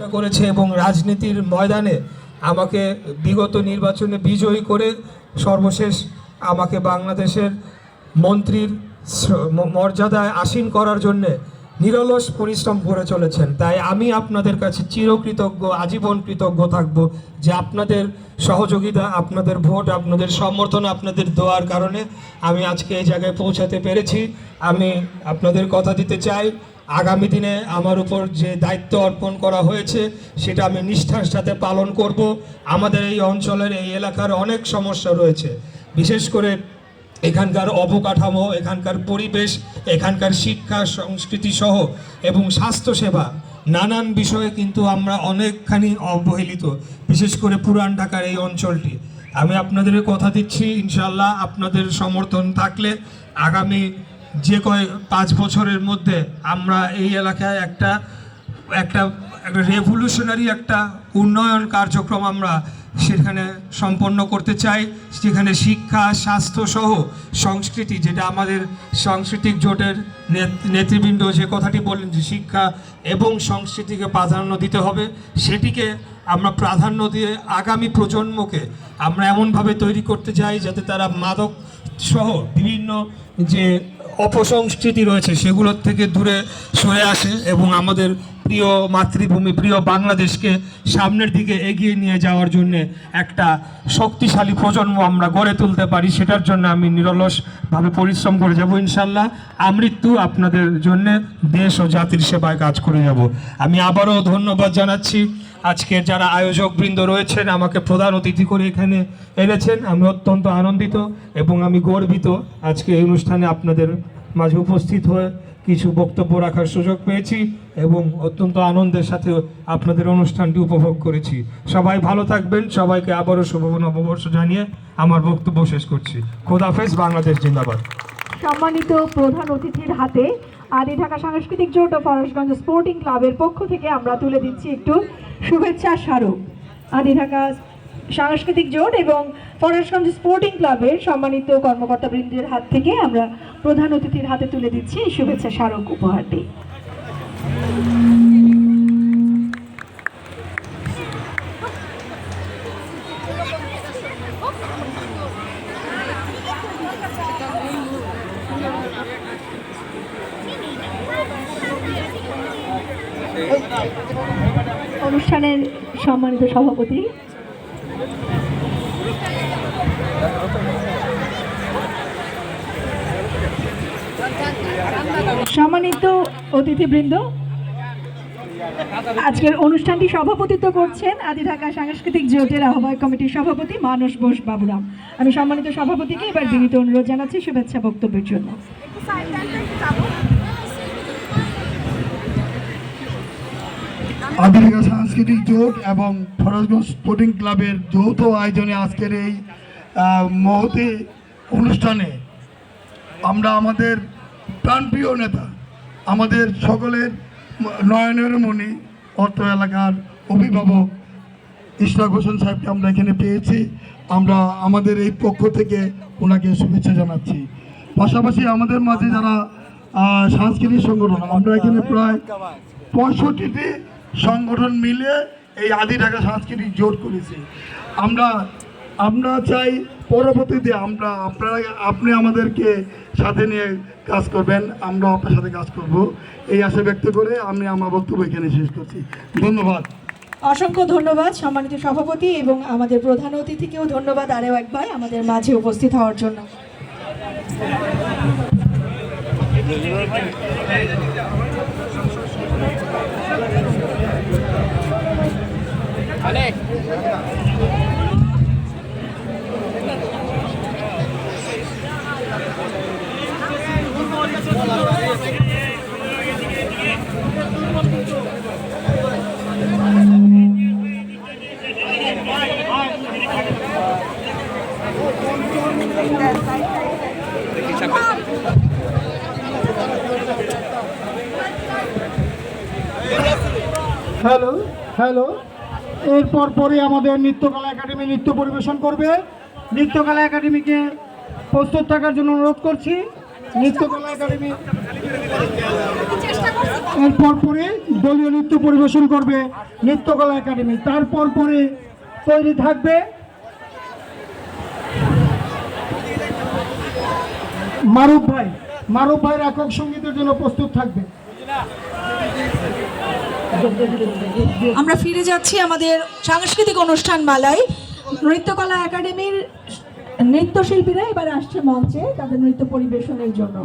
করেছে এবং রাজনীতির ময়দানে আমাকে বিগত নির্বাচনে বিজয়ী করে সর্বশেষ আমাকে বাংলাদেশের মন্ত্রীর মর্যাদায় আসীন করার জন্যে নিরলস পরিশ্রম করে চলেছেন। তাই আমি আপনাদের কাছে চিরকৃতজ্ঞ, আজীবন কৃতজ্ঞ থাকব যে আপনাদের সহযোগিতা, আপনাদের ভোট, আপনাদের সমর্থন, আপনাদের দোয়ার কারণে আমি আজকে এই জায়গায় পৌঁছাতে পেরেছি। আমি আপনাদের কথা দিতে চাই, আগামী দিনে আমার উপর যে দায়িত্ব অর্পণ করা হয়েছে সেটা আমি নিষ্ঠার সাথে পালন করব। আমাদের এই অঞ্চলের, এই এলাকার অনেক সমস্যা রয়েছে, বিশেষ করে এখানকার অবকাঠামো, এখানকার পরিবেশ, এখানকার শিক্ষা সংস্কৃতি সহ এবং স্বাস্থ্যসেবা নানান বিষয়ে কিন্তু আমরা অনেকখানি অবহেলিত, বিশেষ করে পুরান ঢাকার এই অঞ্চলটি। আমি আপনাদের কথা দিচ্ছি, ইনশাল্লাহ আপনাদের সমর্থন থাকলে আগামী যে 5 বছরের মধ্যে আমরা এই এলাকায় একটা রেভলিউশনারি একটা উন্নয়ন কার্যক্রম আমরা সেখানে সম্পন্ন করতে চাই। সেখানে শিক্ষা, স্বাস্থ্য সহ সংস্কৃতি, যেটা আমাদের সাংস্কৃতিক জোটের নেতৃবৃন্দ যে কথাটি বললেন যে শিক্ষা এবং সংস্কৃতিকে প্রাধান্য দিতে হবে, সেটিকে আমরা প্রাধান্য দিয়ে আগামী প্রজন্মকে আমরা এমনভাবে তৈরি করতে চাই যাতে তারা মাদক সহ বিভিন্ন যে অপসংস্কৃতি রয়েছে সেগুলোর থেকে দূরে সরে আসে এবং আমাদের প্রিয় মাতৃভূমি, প্রিয় বাংলাদেশকে সামনের দিকে এগিয়ে নিয়ে যাওয়ার জন্য একটা শক্তিশালী প্রজন্ম আমরা গড়ে তুলতে পারি। সেটার জন্য আমি নিরলসভাবে পরিশ্রম করে যাব ইনশাল্লাহ। আমৃত্যু আপনাদের জন্য দেশ ও জাতির সেবায় কাজ করে যাব। আমি আবারও ধন্যবাদ জানাচ্ছি আজকের যারা আয়োজকবৃন্দ রয়েছেন, আমাকে প্রধান অতিথি করে এখানে এনেছেন। আমি অত্যন্ত আনন্দিত এবং আমি গর্বিত আজকে এই অনুষ্ঠানে আপনাদের মাঝে উপস্থিত হয়ে কিছু বক্তব্য রাখার সুযোগ পেয়েছি এবং অত্যন্ত আনন্দের সাথে আপনাদের অনুষ্ঠানটি উপভোগ করেছি। সবাই ভালো থাকবেন। সবাইকে আবারও শুভ নববর্ষ জানিয়ে আমার বক্তব্য শেষ করছি। খোদাফেজ, বাংলাদেশ জিন্দাবাদ। সম্মানিত প্রধান অতিথির হাতে আদি ঢাকা সাংস্কৃতিক জোট ও ফরাসগঞ্জ স্পোর্টিং ক্লাবের পক্ষ থেকে আমরা তুলে দিচ্ছি একটু শুভেচ্ছা স্মারক। আদি ঢাকা সাংস্কৃতিক জোট এবং ফরাসগঞ্জ স্পোর্টিং ক্লাবের সম্মানিত কর্মকর্তাবৃন্দের হাত থেকে আমরা প্রধান অতিথির হাতে তুলে দিচ্ছি এই শুভেচ্ছা স্মারক উপহারটি। অনুষ্ঠানের সম্মানিত সভাপতি সম্মানিত অতিথিবৃন্দ, আজকের অনুষ্ঠানটি সভাপতিত্ব করছেন আদি ঢাকা সাংস্কৃতিক জোটের আহ্বায়ক কমিটির সভাপতি মানস বোস বাবুরাম। আমি সম্মানিত সভাপতিকে এবার বিনীত অনুরোধ জানাচ্ছি শুভেচ্ছা বক্তব্যের জন্য। আদি ঢাকা সাংস্কৃতিক জোট এবং ফরাসগঞ্জ স্পোর্টিং ক্লাবের যৌথ আয়োজনে আজকের এই মহতি অনুষ্ঠানে আমরা আমাদের প্রাণপ্রিয় নেতা, আমাদের সকলের নয়নের মণি, অর্থ এলাকার অভিভাবক ইশরাক হোসেন সাহেবকে আমরা এখানে পেয়েছি। আমরা আমাদের এই পক্ষ থেকে ওনাকে শুভেচ্ছা জানাচ্ছি। পাশাপাশি আমাদের মাঝে যারা সাংস্কৃতিক সংগঠন, আমরা এখানে প্রায় 65টি সংগঠন মিলে এই আদি ঢাকা সাংস্কৃতিক জোট করেছি। আমরা চাই পরবর্তীতে আপনি আমাদেরকে সাথে নিয়ে কাজ করবেন, আমরা আপনার সাথে কাজ করব, এই আশা ব্যক্ত করে আমি আমার বক্তব্য এখানে শেষ করছি। ধন্যবাদ। অসংখ্য ধন্যবাদ সম্মানিত সভাপতি এবং আমাদের প্রধান অতিথিকেও ধন্যবাদ আরও একবার আমাদের মাঝে উপস্থিত হওয়ার জন্য। হ্যালো হ্যালো এরপর পরে আমাদের নৃত্যকলা একাডেমি নৃত্য পরিবেশন করবে। নৃত্যকলা একাডেমিকে প্রস্তুত থাকার জন্য অনুরোধ করছি। নৃত্যকলা একাডেমি এরপর পরে দলীয় নৃত্য পরিবেশন করবে নৃত্যকলা একাডেমি। তারপর পরে তৈরি থাকবে মারুফ ভাই। মারুফ ভাইয়ের একক সঙ্গীতের জন্য প্রস্তুত থাকবে। আমরা ফিরে যাচ্ছি আমাদের সাংস্কৃতিক অনুষ্ঠান মালায়। নৃত্যকলা একাডেমির নৃত্যশিল্পীরা এবার আসছে মঞ্চে তাদের নৃত্য পরিবেশনের জন্য।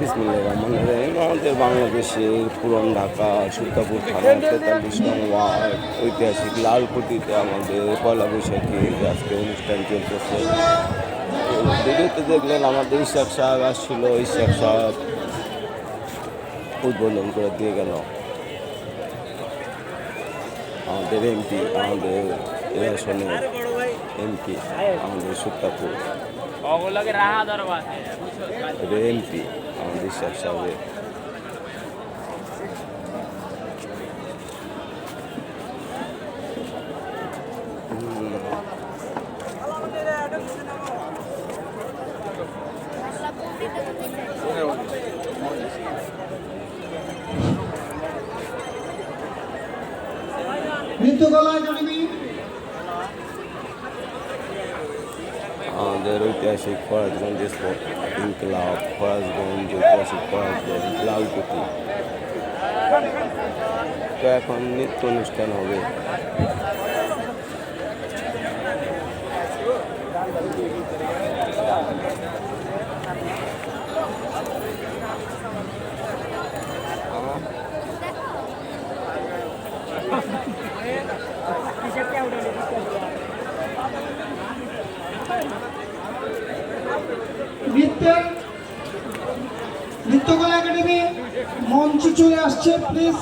বিসমিল্লাহির আমাদের বাংলাদেশের পুরান ঢাকা সুলতাপুর থানা 43 নং ওয়ার্ড ঐতিহাসিক লালকুটিতে আমাদের পয়লা বৈশাখী আজকে অনুষ্ঠান চলতেছে। ভিডিওতে দেখলেন আমাদের ইশাক সাহেব আসছিল, ইশাক সাহেব উদ্বোধন করে দিয়ে গেল। আমাদের এমপি, আমাদের আসনের এমপি, আমাদের সুলতাপুর এমপি আমাদের ইশাক সাহেবের। নৃত্যকলা একাডেমি আমাদের ঐতিহাসিক ফরাজগঞ্জ স্পোর্টিং ক্লাব, ফরাজগঞ্জ ঐতিহাসিক ফরাজগঞ্জ লালকুটি। তো এখন নৃত্য অনুষ্ঠান হবে। নৃত্যকলা একাডেমি মঞ্চে চলে আসছে, প্লিজ।